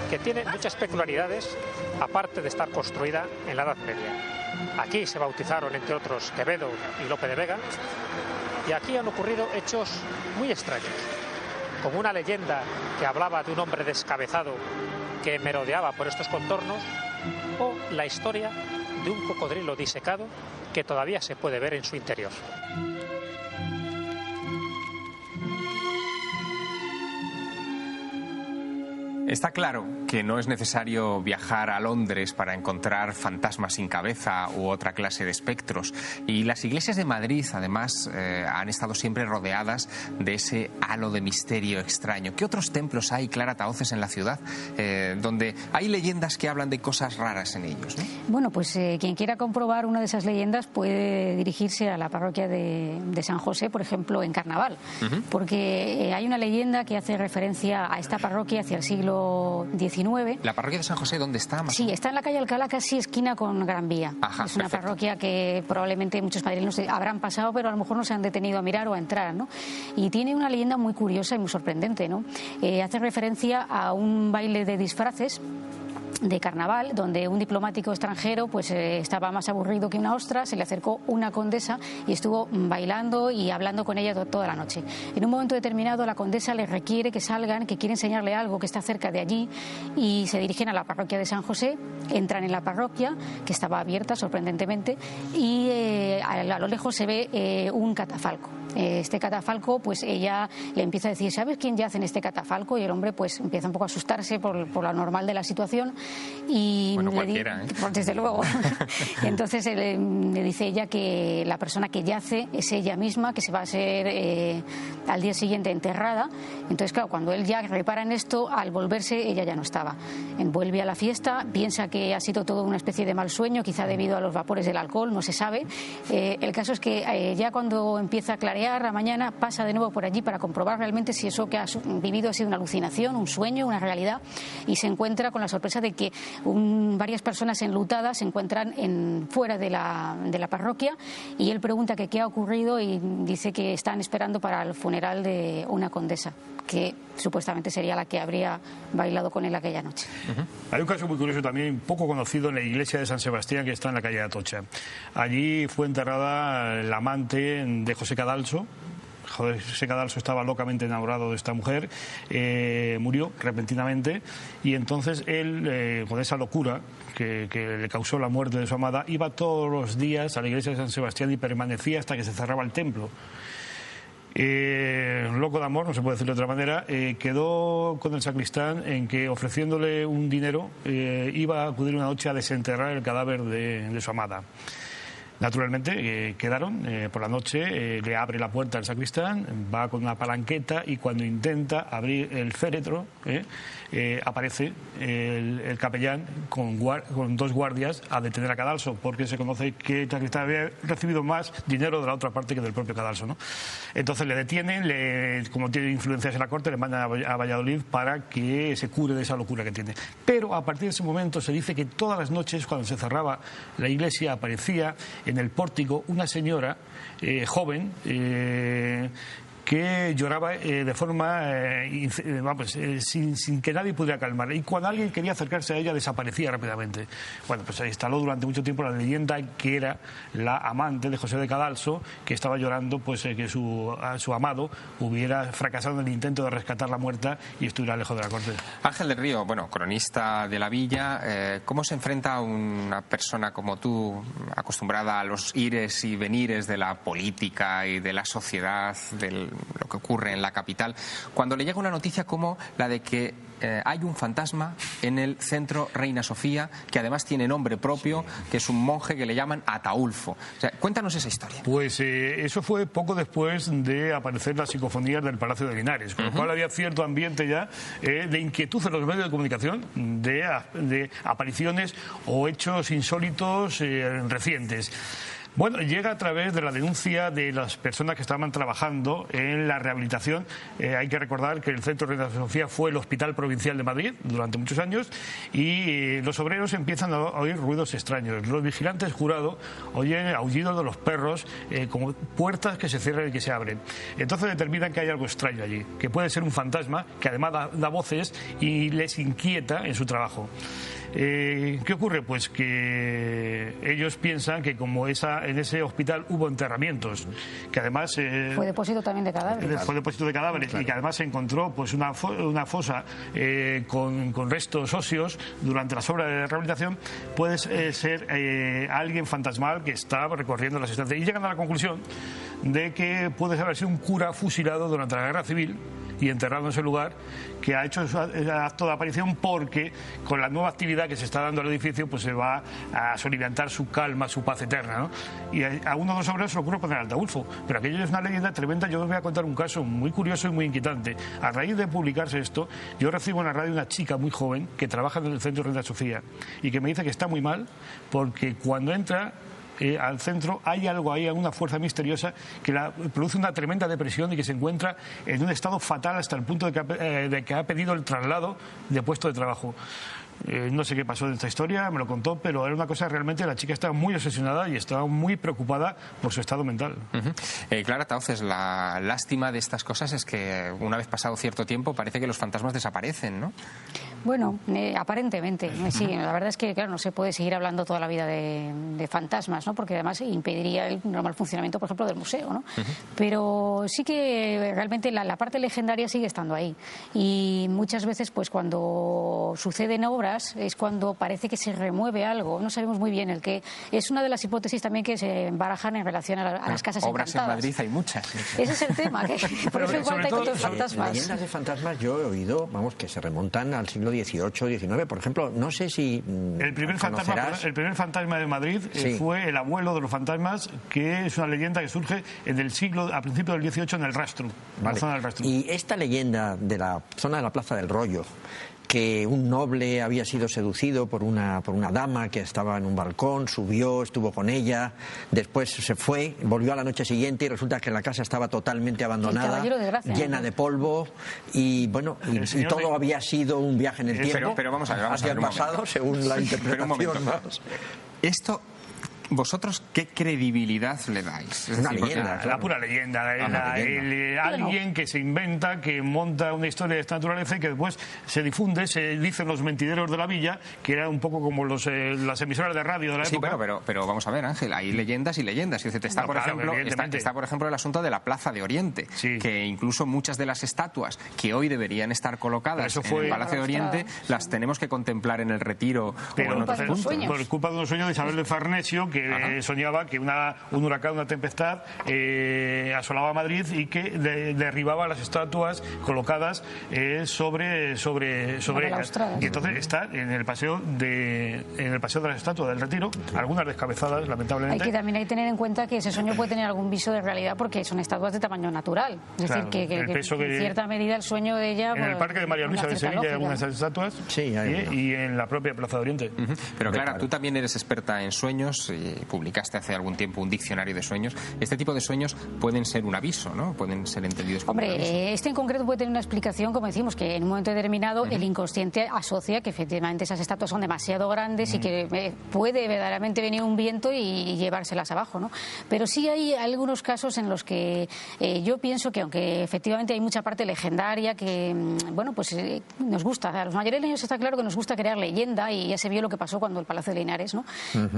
que tiene muchas peculiaridades, aparte de estar construida en la Edad Media. Aquí se bautizaron, entre otros, Quevedo y Lope de Vega, y aquí han ocurrido hechos muy extraños, como una leyenda que hablaba de un hombre descabezado que merodeaba por estos contornos, o la historia de un cocodrilo disecado que todavía se puede ver en su interior. Está claro que no es necesario viajar a Londres para encontrar fantasmas sin cabeza u otra clase de espectros. Y las iglesias de Madrid, además, han estado siempre rodeadas de ese halo de misterio extraño. ¿Qué otros templos hay, Clara Tahoces, en la ciudad, donde hay leyendas que hablan de cosas raras en ellos, ¿no? Bueno, pues quien quiera comprobar una de esas leyendas puede dirigirse a la parroquia de San José, por ejemplo, en Carnaval, porque hay una leyenda que hace referencia a esta parroquia hacia el siglo XIX. ¿La parroquia de San José dónde está? Sí, está en la calle Alcalá, casi esquina con Gran Vía. Ajá, es una perfecto. parroquia que probablemente muchos madrileños habrán pasado, pero a lo mejor no se han detenido a mirar o a entrar, ¿no? Y tiene una leyenda muy curiosa y muy sorprendente, ¿no? Hace referencia a un baile de disfraces de carnaval, donde un diplomático extranjero pues estaba más aburrido que una ostra, se le acercó una condesa y estuvo bailando y hablando con ella toda la noche. En un momento determinado la condesa les requiere que salgan, que quiere enseñarle algo que está cerca de allí, y se dirigen a la parroquia de San José, entran en la parroquia, que estaba abierta sorprendentemente, y a lo lejos se ve un catafalco. Este catafalco, pues ella le empieza a decir, ¿sabes quién yace en este catafalco? Y el hombre pues empieza un poco a asustarse por lo normal de la situación, Y bueno, cualquiera, pues desde luego. Entonces le dice ella que la persona que yace es ella misma, que se va a ser al día siguiente enterrada. Entonces, claro, cuando él ya repara en esto, al volverse ella ya no estaba. Vuelve a la fiesta, piensa que ha sido todo una especie de mal sueño, quizá debido a los vapores del alcohol, no se sabe. El caso es que ya cuando empieza a clarear a mañana, pasa de nuevo por allí para comprobar realmente si eso que ha vivido ha sido una alucinación, un sueño, una realidad, y se encuentra con la sorpresa de que varias personas enlutadas se encuentran fuera de la parroquia, y él pregunta que qué ha ocurrido y dice que están esperando para el funeral de una condesa, que supuestamente sería la que habría bailado con él aquella noche. Hay un caso muy curioso también, poco conocido, en la iglesia de San Sebastián, que está en la calle de Atocha. Allí fue enterrada la amante de José Cadalso. José Cadalso estaba locamente enamorado de esta mujer, murió repentinamente, y entonces él, con esa locura que le causó la muerte de su amada, iba todos los días a la iglesia de San Sebastián y permanecía hasta que se cerraba el templo. Loco de amor, no se puede decir de otra manera, quedó con el sacristán en que, ofreciéndole un dinero, iba a acudir una noche a desenterrar el cadáver de su amada. Naturalmente quedaron, por la noche le abre la puerta al sacristán, va con una palanqueta, y cuando intenta abrir el féretro aparece el capellán con dos guardias a detener a Cadalso, porque se conoce que el sacristán había recibido más dinero de la otra parte que del propio Cadalso, ¿no? Entonces le detienen, como tiene influencias en la corte, le mandan a Valladolid para que se cure de esa locura que tiene. Pero a partir de ese momento se dice que todas las noches, cuando se cerraba la iglesia, aparecía en el pórtico una señora joven que lloraba de forma sin que nadie pudiera calmar, y cuando alguien quería acercarse a ella desaparecía rápidamente. Bueno, pues se instaló durante mucho tiempo la leyenda que era la amante de José de Cadalso, que estaba llorando pues que su amado hubiera fracasado en el intento de rescatar la muerta y estuviera lejos de la corte. Ángel del Río, bueno, cronista de la villa, ¿cómo se enfrenta una persona como tú, acostumbrada a los ires y venires de la política y de la sociedad, lo que ocurre en la capital, cuando le llega una noticia como la de que hay un fantasma en el centro Reina Sofía, que además tiene nombre propio, que es un monje que le llaman Ataulfo? O sea, cuéntanos esa historia. Pues eso fue poco después de aparecer las psicofonías del Palacio de Linares, con lo cual había cierto ambiente ya de inquietud en los medios de comunicación, de apariciones o hechos insólitos recientes. Bueno, llega a través de la denuncia de las personas que estaban trabajando en la rehabilitación. Hay que recordar que el Centro Reina Sofía fue el Hospital Provincial de Madrid durante muchos años, y los obreros empiezan a oír ruidos extraños. Los vigilantes jurados oyen aullidos de los perros, como puertas que se cierran y que se abren. Entonces determinan que hay algo extraño allí, que puede ser un fantasma que además da voces y les inquieta en su trabajo. ¿Qué ocurre? Pues que ellos piensan que como en ese hospital hubo enterramientos, que además fue depósito también de cadáveres. Fue depósito de cadáveres, claro. Y que además se encontró pues una fosa con restos óseos durante las obras de rehabilitación. Puede ser alguien fantasmal que está recorriendo las estancias, y llegan a la conclusión de que puede haber sido un cura fusilado durante la Guerra Civil y enterrado en ese lugar, que ha hecho el acto de aparición porque con la nueva actividad que se está dando al edificio pues se va a soliviantar su calma, su paz eterna, ¿no? Y a uno de los obreros se le ocurre poner Ataulfo, pero aquello es una leyenda tremenda. Yo os voy a contar un caso muy curioso y muy inquietante. A raíz de publicarse esto, yo recibo en la radio una chica muy joven que trabaja en el Centro Reina Sofía y que me dice que está muy mal porque cuando entra al centro hay algo ahí, una fuerza misteriosa que produce una tremenda depresión y que se encuentra en un estado fatal hasta el punto de que ha pedido el traslado de puesto de trabajo. No sé qué pasó en esta historia, me lo contó, pero era una cosa realmente, la chica estaba muy obsesionada y estaba muy preocupada por su estado mental. Clara Tauces, la lástima de estas cosas es que una vez pasado cierto tiempo parece que los fantasmas desaparecen, ¿no? Bueno, aparentemente, sí. La verdad es que, claro, no se puede seguir hablando toda la vida de fantasmas, ¿no? Porque además impediría el normal funcionamiento, por ejemplo, del museo, ¿no? Pero sí que realmente la parte legendaria sigue estando ahí. Y muchas veces, pues cuando suceden obras horas es cuando parece que se remueve algo. No sabemos muy bien el qué. Es una de las hipótesis también que se barajan en relación a las casas obras encantadas. En Madrid hay muchas. Ese es el tema, que por eso igual hay tantos fantasmas. Leyendas de fantasmas yo he oído, vamos, que se remontan al siglo XVIII, XIX. Por ejemplo, no sé si el primer fantasma de Madrid fue el abuelo de los fantasmas, que es una leyenda que surge a principios del XVIII en el Rastro, la zona del Rastro. Y esta leyenda de la zona de la Plaza del Rollo, que un noble había sido seducido por una dama que estaba en un balcón, subió, estuvo con ella, después se fue, volvió a la noche siguiente y resulta que la casa estaba totalmente abandonada, llena de polvo, y bueno, y todo había sido un viaje en el tiempo, pero vamos a ver, hacia el pasado, según la interpretación más. Esto... ¿Vosotros qué credibilidad le dais? Es una leyenda, la pura leyenda. Alguien que se inventa, que monta una historia de esta naturaleza y que después se difunde, se dicen los mentideros de la villa, que era un poco como las emisoras de radio de la época. Sí, pero vamos a ver, Ángel, hay leyendas y leyendas. Está, por ejemplo, el asunto de la Plaza de Oriente, que incluso muchas de las estatuas que hoy deberían estar colocadas en el Palacio de Oriente las tenemos que contemplar en el Retiro o en otros puntos. Por culpa de unos sueños de Isabel de Farnesio, que soñaba que un huracán, una tempestad asolaba Madrid y que derribaba las estatuas colocadas sobre ellas. Y entonces está en el paseo de las estatuas del Retiro, algunas descabezadas, lamentablemente. También hay que tener en cuenta que ese sueño puede tener algún viso de realidad, porque son estatuas de tamaño natural. Es decir, que en cierta medida el sueño de ella... En el Parque de María Luisa de Sevilla hay algunas estatuas, y en la propia Plaza de Oriente. Pero Clara, tú también eres experta en sueños, publicaste hace algún tiempo un diccionario de sueños. Este tipo de sueños pueden ser un aviso, ¿no? Pueden ser entendidos como un aviso. Este en concreto puede tener una explicación, como decimos, que en un momento determinado el inconsciente asocia que efectivamente esas estatuas son demasiado grandes y que puede verdaderamente venir un viento y llevárselas abajo, ¿no? Pero sí hay algunos casos en los que yo pienso que, aunque efectivamente hay mucha parte legendaria que, bueno, pues nos gusta. A los madrileños está claro que nos gusta crear leyenda, y ya se vio lo que pasó cuando el Palacio de Linares, ¿no?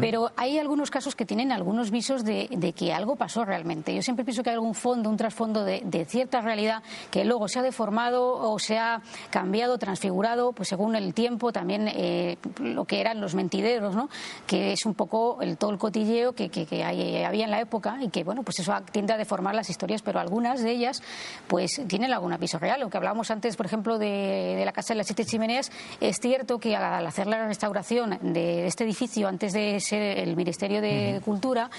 Pero hay algunos casos que tienen algunos visos de que algo pasó realmente. Yo siempre pienso que hay algún fondo, un trasfondo de cierta realidad que luego se ha deformado o se ha cambiado, transfigurado, pues según el tiempo, también lo que eran los mentideros, ¿no? Que es un poco todo el cotilleo que había en la época, y que, bueno, pues eso tiende a deformar las historias, pero algunas de ellas pues tienen algún aviso real. Lo que hablábamos antes, por ejemplo, de la Casa de las Siete Chimeneas, es cierto que al hacer la restauración de este edificio, antes de ser el Ministerio de Cultura,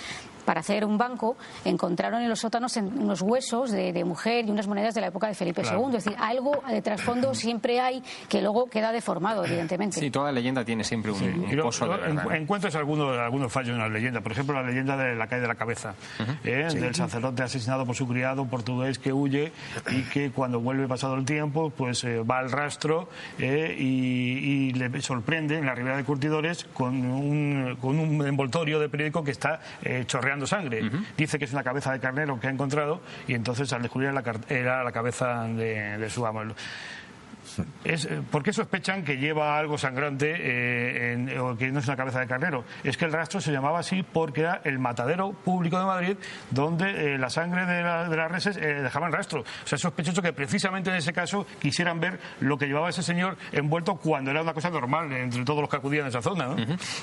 para hacer un banco, encontraron en los sótanos unos huesos de mujer y unas monedas de la época de Felipe II. Es decir, algo de trasfondo siempre hay que luego queda deformado, evidentemente. Sí, toda leyenda tiene siempre un pozo de verdad. Encuentras algunos fallos en la leyenda. Por ejemplo, la leyenda de la calle de la Cabeza, del sacerdote asesinado por su criado portugués que huye y que cuando vuelve pasado el tiempo, pues va al rastro y le sorprende en la Ribera de Curtidores con un envoltorio de periódico que está chorreando sangre. Dice que es una cabeza de carnero que ha encontrado, y entonces al descubrir era la cabeza de su amo. ¿Por qué sospechan que lleva algo sangrante o que no es una cabeza de carnero? Es que el rastro se llamaba así porque era el matadero público de Madrid, donde la sangre de las reses dejaban rastro. O sea, es sospechoso que precisamente en ese caso quisieran ver lo que llevaba ese señor envuelto, cuando era una cosa normal entre todos los que acudían a esa zona, ¿no?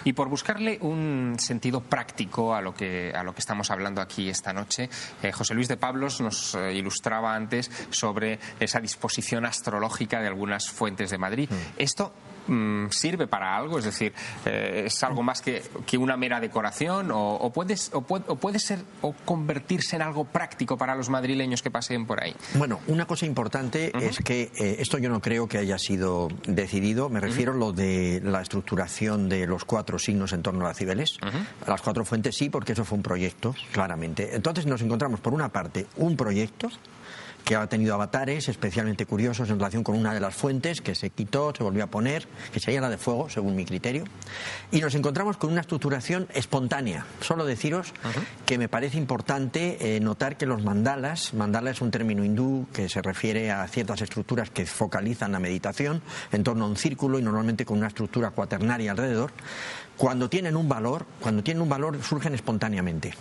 Y por buscarle un sentido práctico a lo que estamos hablando aquí esta noche, José Luis de Pablos nos ilustraba antes sobre esa disposición astrológica de algunas fuentes de Madrid. ¿Esto sirve para algo? Es decir, ¿es algo más que una mera decoración o puede ser o convertirse en algo práctico para los madrileños que paseen por ahí? Bueno, una cosa importante es que esto yo no creo que haya sido decidido. Me refiero a lo de la estructuración de los 4 signos en torno a las Cibeles. Las 4 fuentes sí, porque eso fue un proyecto, claramente. Entonces nos encontramos, por una parte, un proyecto que ha tenido avatares especialmente curiosos en relación con una de las fuentes, que se quitó, se volvió a poner, que sería la de fuego, según mi criterio, y nos encontramos con una estructuración espontánea. Solo deciros que me parece importante notar que los mandalas, mandala es un término hindú que se refiere a ciertas estructuras que focalizan la meditación en torno a un círculo y normalmente con una estructura cuaternaria alrededor, cuando tienen un valor surgen espontáneamente.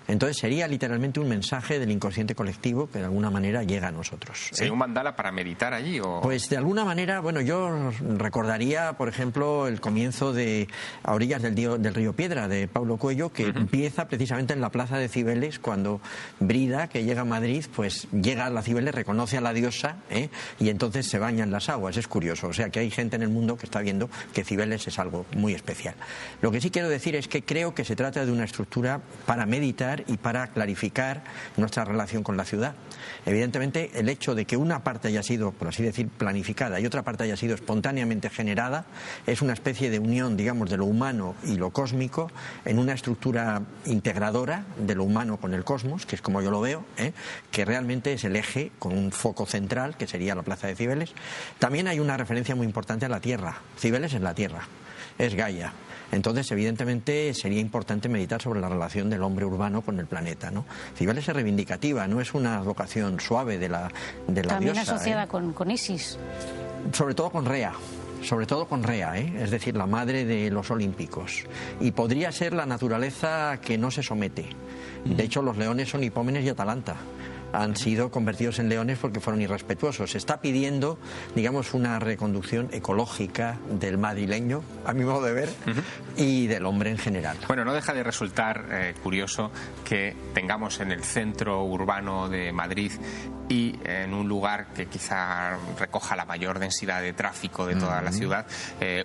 Entonces sería literalmente un mensaje del inconsciente colectivo que de alguna manera llega a nosotros. ¿Sería un mandala para meditar allí? Pues de alguna manera, bueno, yo recordaría, por ejemplo, el comienzo de A orillas del río Piedra, de Paulo Coelho, que empieza precisamente en la plaza de Cibeles, cuando Brida, que llega a Madrid, pues llega a la Cibeles, reconoce a la diosa, y entonces se baña en las aguas. Es curioso, o sea que hay gente en el mundo que está viendo que Cibeles es algo muy especial. Lo que sí quiero decir es que creo que se trata de una estructura para meditar y para clarificar nuestra relación con la ciudad. Evidentemente, el hecho de que una parte haya sido, por así decir, planificada y otra parte haya sido espontáneamente generada, es una especie de unión, digamos, de lo humano y lo cósmico en una estructura integradora de lo humano con el cosmos, que es como yo lo veo, que realmente es el eje con un foco central, que sería la plaza de Cibeles. También hay una referencia muy importante a la Tierra. Cibeles es la Tierra, es Gaia. Entonces, evidentemente, sería importante meditar sobre la relación del hombre urbano con el planeta, ¿no? Cibeles es reivindicativa, no es una vocación suave de la diosa. También asociada con Isis. Sobre todo con Rea. Sobre todo con Rea, es decir, la madre de los olímpicos. Y podría ser la naturaleza que no se somete. De hecho, los leones son Hipómenes y Atalanta. Han sido convertidos en leones porque fueron irrespetuosos. Se está pidiendo, digamos, una reconducción ecológica del madrileño, a mi modo de ver, y del hombre en general. Bueno, no deja de resultar curioso que tengamos en el centro urbano de Madrid y en un lugar que quizá recoja la mayor densidad de tráfico de toda la ciudad,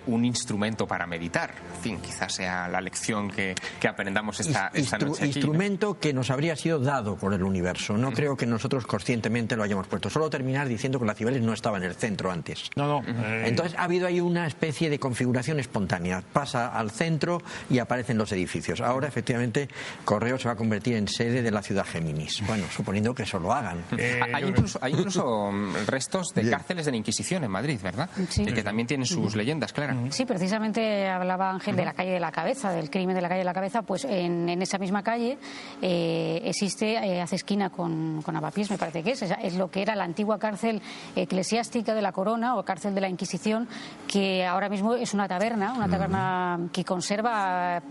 un instrumento para meditar. En fin, quizás sea la lección que aprendamos esta noche aquí, instrumento, ¿no? Que nos habría sido dado por el universo. No creo que nosotros conscientemente lo hayamos puesto. Solo terminar diciendo que la Cibeles no estaba en el centro antes. No. Entonces ha habido ahí una especie de configuración espontánea. Pasa al centro y aparecen los edificios. Ahora, efectivamente, Correo se va a convertir en sede de la ciudad Géminis. Bueno, suponiendo que eso lo hagan. Hay incluso restos de cárceles de la Inquisición en Madrid, ¿verdad? Sí. Que también tienen sus leyendas, claro. Sí, precisamente hablaba Ángel de la calle de la Cabeza, del crimen de la calle de la Cabeza. Pues en esa misma calle existe, hace esquina con Avapiés, me parece que es lo que era la antigua cárcel eclesiástica de la Corona o cárcel de la Inquisición, que ahora mismo es una taberna que conserva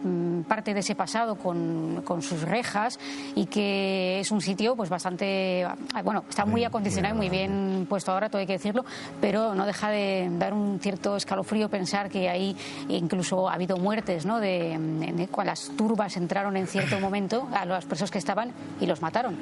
parte de ese pasado con sus rejas, y que es un sitio pues bastante, bueno, está muy acondicionado y muy bien puesto ahora, todo hay que decirlo, pero no deja de dar un cierto escalofrío pensar que ahí incluso ha habido muertes, ¿no? Cuando las turbas entraron en cierto momento a las personas que estaban y los mataron.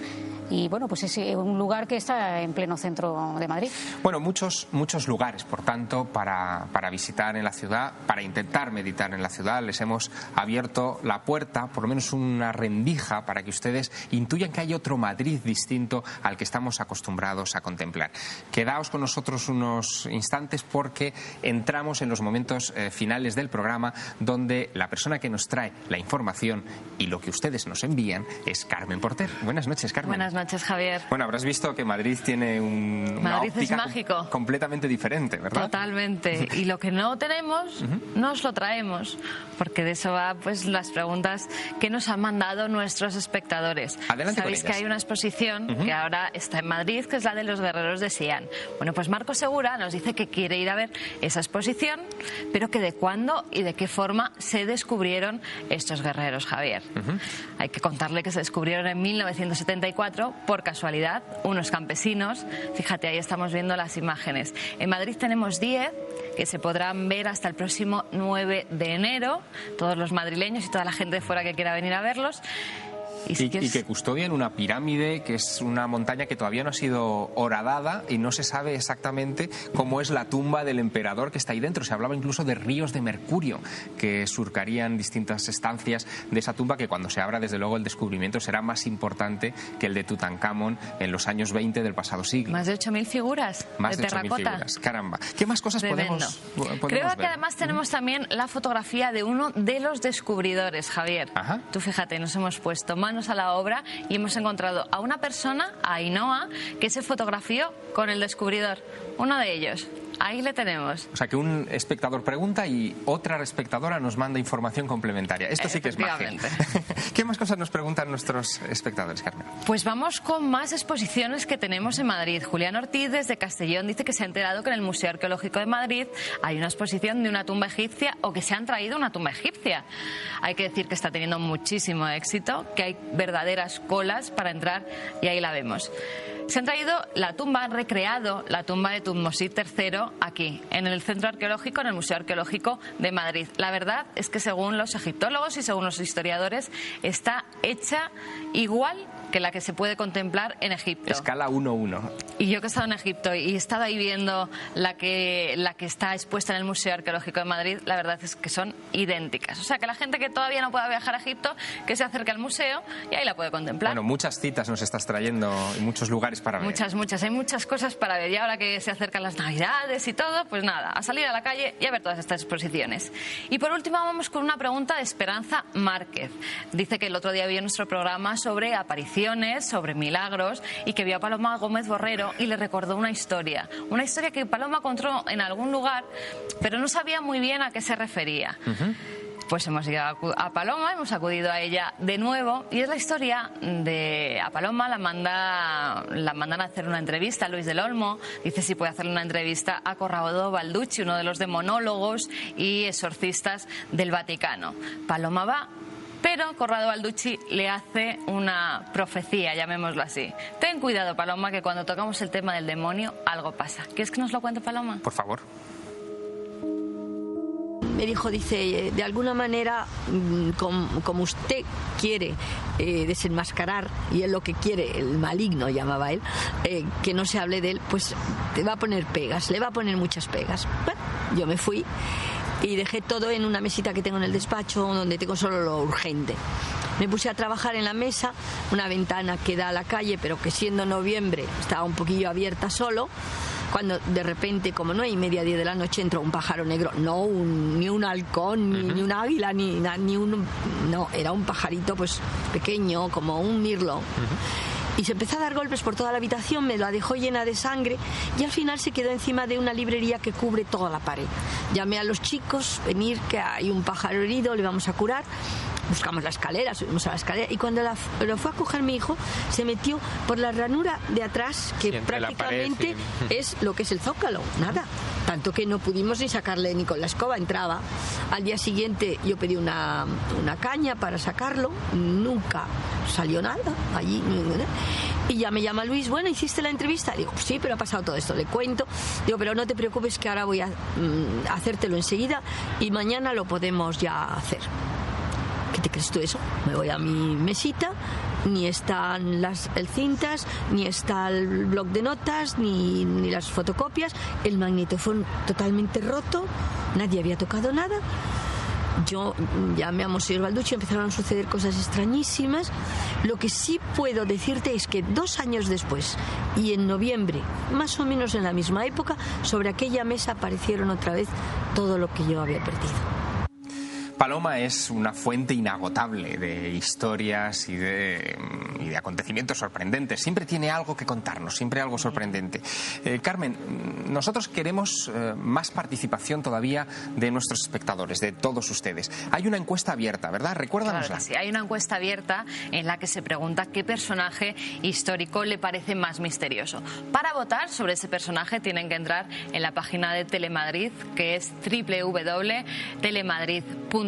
Y bueno, pues es un lugar que está en pleno centro de Madrid. Bueno, muchos lugares, por tanto, para visitar en la ciudad, para intentar meditar en la ciudad. Les hemos abierto la puerta, por lo menos una rendija, para que ustedes intuyan que hay otro Madrid distinto al que estamos acostumbrados a contemplar. Quedaos con nosotros unos instantes porque entramos en los momentos finales del programa, donde la persona que nos trae la información y lo que ustedes nos envían es Carmen Porter. Buenas noches, Carmen. Buenas noches, Javier. Bueno, habrás visto que Madrid tiene una óptica mágico, completamente diferente, ¿verdad? Totalmente. Y lo que no tenemos, nos lo traemos, porque de eso va pues las preguntas que nos han mandado nuestros espectadores. Adelante. Sabéis que hay una exposición que ahora está en Madrid, que es la de los guerreros de Xi'an. Bueno, pues Marcos Segura nos dice que quiere ir a ver esa exposición, pero que de cuándo y de qué forma se descubrieron estos guerreros, Javier. Hay que contarle que se descubrieron en 1974 por casualidad, unos campesinos. Fíjate, ahí estamos viendo las imágenes. En Madrid tenemos 10 que se podrán ver hasta el próximo 9 de enero, todos los madrileños y toda la gente de fuera que quiera venir a verlos. Y que custodian una pirámide, que es una montaña que todavía no ha sido horadada y no se sabe exactamente cómo es la tumba del emperador que está ahí dentro. Se hablaba incluso de ríos de mercurio que surcarían distintas estancias de esa tumba, que cuando se abra, desde luego, el descubrimiento será más importante que el de Tutankamón en los años 20 del pasado siglo. Más de 8.000 figuras más de terracota. 8.000 figuras. Caramba. ¿Qué más cosas podemos Creo ver? Que además tenemos también la fotografía de uno de los descubridores, Javier. Ajá. Tú fíjate, nos hemos puesto manos a la obra y hemos encontrado a una persona, a Ainhoa, que se fotografió con el descubridor. Uno de ellos. Ahí le tenemos. O sea, que un espectador pregunta y otra espectadora nos manda información complementaria. Esto sí que es magia. ¿Qué más cosas nos preguntan nuestros espectadores, Carmen? Pues vamos con más exposiciones que tenemos en Madrid. Julián Ortiz, desde Castellón, dice que se ha enterado que en el Museo Arqueológico de Madrid hay una exposición de una tumba egipcia, o que se han traído una tumba egipcia. Hay que decir que está teniendo muchísimo éxito, que hay verdaderas colas para entrar, y ahí la vemos. Se han traído la tumba, han recreado la tumba de Tutmosis III aquí, en el Centro Arqueológico, en el Museo Arqueológico de Madrid. La verdad es que según los egiptólogos y según los historiadores, está hecha igual que la que se puede contemplar en Egipto. Escala 1:1. Y yo que he estado en Egipto y he estado ahí viendo la que está expuesta en el Museo Arqueológico de Madrid, la verdad es que son idénticas. O sea, que la gente que todavía no pueda viajar a Egipto, que se acerque al museo y ahí la puede contemplar. Bueno, muchas citas nos estás trayendo y muchos lugares para ver. Muchas. Hay muchas cosas para ver. Y ahora que se acercan las Navidades y todo, pues nada, a salir a la calle y a ver todas estas exposiciones. Y por último vamos con una pregunta de Esperanza Márquez. Dice que el otro día vio nuestro programa sobre apariciones, sobre milagros, y que vio a Paloma Gómez Borrero y le recordó una historia que Paloma encontró en algún lugar, pero no sabía muy bien a qué se refería. Pues hemos ido a Paloma, hemos acudido a ella de nuevo, y es la historia de a Paloma. La mandan a hacer una entrevista a Luis del Olmo. Dice si puede hacerle una entrevista a Corrado Balducci, uno de los demonólogos y exorcistas del Vaticano. Paloma va, pero Corrado Balducci le hace una profecía, llamémoslo así. Ten cuidado, Paloma, que cuando tocamos el tema del demonio, algo pasa. ¿Quieres que nos lo cuente, Paloma? Por favor. Me dijo, dice, de alguna manera, como usted quiere desenmascarar, y él lo que quiere, el maligno llamaba él, que no se hable de él, pues te va a poner pegas, le va a poner muchas pegas. Bueno, yo me fui y dejé todo en una mesita que tengo en el despacho, donde tengo solo lo urgente. Me puse a trabajar en la mesa, una ventana que da a la calle, pero que siendo noviembre estaba un poquillo abierta solo, cuando de repente, como 9:30, 10 de la noche, entró un pájaro negro. No ni un halcón, ni un águila, ni un... No, era un pajarito pues pequeño, como un mirlo. Y se empezó a dar golpes por toda la habitación, me la dejó llena de sangre, y al final se quedó encima de una librería que cubre toda la pared. Llamé a los chicos, venir, que hay un pájaro herido, le vamos a curar. Buscamos la escalera, subimos a la escalera, y cuando lo fue a coger mi hijo, se metió por la ranura de atrás, que prácticamente es lo que es el zócalo, nada. Tanto que no pudimos ni sacarle ni con la escoba, entraba. Al día siguiente yo pedí una caña para sacarlo, nunca salió nada allí. Y ya me llama Luis, bueno, ¿hiciste la entrevista? Digo, sí, pero ha pasado todo esto, le cuento. Digo, pero no te preocupes, que ahora voy a hacértelo enseguida y mañana lo podemos ya hacer. ¿Qué te crees tú eso? Me voy a mi mesita, ni están las cintas, ni está el bloc de notas, ni las fotocopias, el magnetófono totalmente roto, nadie había tocado nada. Yo llamé a Monseñor Balducci, empezaron a suceder cosas extrañísimas. Lo que sí puedo decirte es que 2 años después, y en noviembre, más o menos en la misma época, sobre aquella mesa aparecieron otra vez todo lo que yo había perdido. Paloma es una fuente inagotable de historias y de acontecimientos sorprendentes. Siempre tiene algo que contarnos, siempre algo sorprendente. Carmen, nosotros queremos más participación todavía de nuestros espectadores, de todos ustedes. Hay una encuesta abierta, ¿verdad? Recuérdanosla. Claro que sí, hay una encuesta abierta en la que se pregunta qué personaje histórico le parece más misterioso. Para votar sobre ese personaje tienen que entrar en la página de Telemadrid, que es www.telemadrid.es.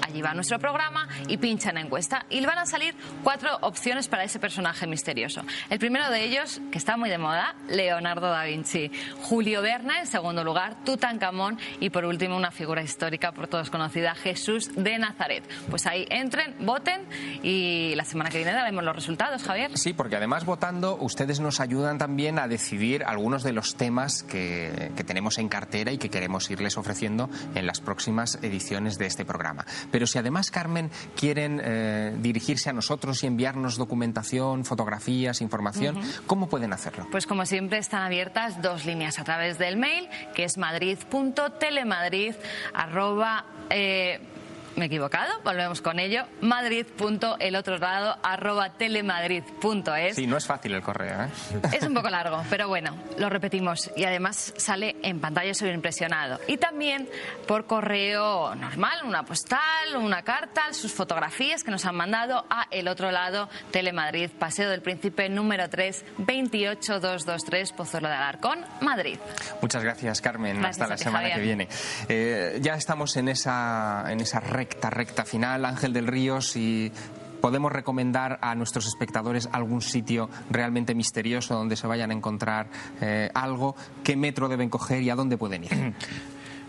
Allí va nuestro programa y pinchan en encuesta y le van a salir 4 opciones para ese personaje misterioso. El primero de ellos, que está muy de moda, Leonardo da Vinci. Julio Verne, en segundo lugar, Tutankamón, y por último una figura histórica por todos conocida, Jesús de Nazaret. Pues ahí entren, voten, y la semana que viene daremos los resultados, Javier. Sí, porque además votando ustedes nos ayudan también a decidir algunos de los temas que tenemos en cartera y que queremos irles ofreciendo en las próximas ediciones de este programa. Pero si además, Carmen, quieren dirigirse a nosotros y enviarnos documentación, fotografías, información, ¿cómo pueden hacerlo? Pues como siempre están abiertas 2 líneas a través del mail, que es madrid.telemadrid@ me he equivocado, volvemos con ello, madrid.elotrolado@telemadrid.es. Sí, no es fácil el correo, ¿eh? Es un poco largo, pero bueno, lo repetimos y además sale en pantalla sobreimpresionado. Y también por correo normal, una postal, una carta, sus fotografías que nos han mandado a El Otro Lado, Telemadrid, Paseo del Príncipe número 3, 28223, Pozuelo de Alarcón, Madrid. Muchas gracias, Carmen. Gracias hasta la semana Javier. que viene. Ya estamos en esa recta final, Ángel del Río, si podemos recomendar a nuestros espectadores algún sitio realmente misterioso donde se vayan a encontrar algo, qué metro deben coger y a dónde pueden ir.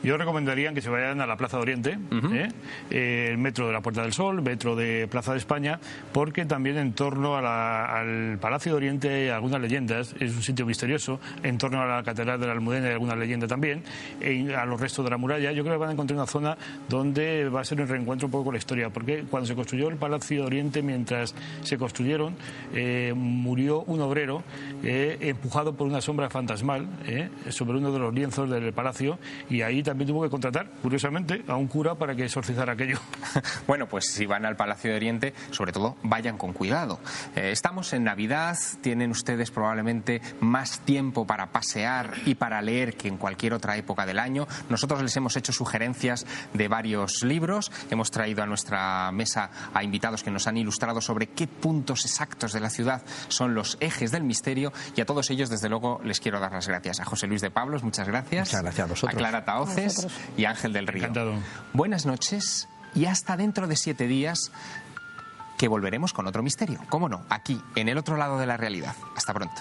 Yo recomendaría que se vayan a la Plaza de Oriente, el metro de la Puerta del Sol, metro de Plaza de España, porque también en torno al Palacio de Oriente hay algunas leyendas, es un sitio misterioso, en torno a la Catedral de la Almudena hay alguna leyenda también, a los restos de la muralla. Yo creo que van a encontrar una zona donde va a ser un reencuentro un poco con la historia, porque cuando se construyó el Palacio de Oriente, mientras se construyeron, murió un obrero empujado por una sombra fantasmal sobre uno de los lienzos del palacio, y ahí también tuvo que contratar, curiosamente, a un cura para que exorcizara aquello. Bueno, pues si van al Palacio de Oriente, sobre todo vayan con cuidado. Estamos en Navidad, tienen ustedes probablemente más tiempo para pasear y para leer que en cualquier otra época del año. Nosotros les hemos hecho sugerencias de varios libros, hemos traído a nuestra mesa a invitados que nos han ilustrado sobre qué puntos exactos de la ciudad son los ejes del misterio, y a todos ellos, desde luego, les quiero dar las gracias. A José Luis de Pablos, muchas gracias. Muchas gracias a vosotros. A Clara Tahoces y Ángel del Río. Encantado. Buenas noches y hasta dentro de 7 días, que volveremos con otro misterio. ¿Cómo no? Aquí, en El Otro Lado de la Realidad. Hasta pronto.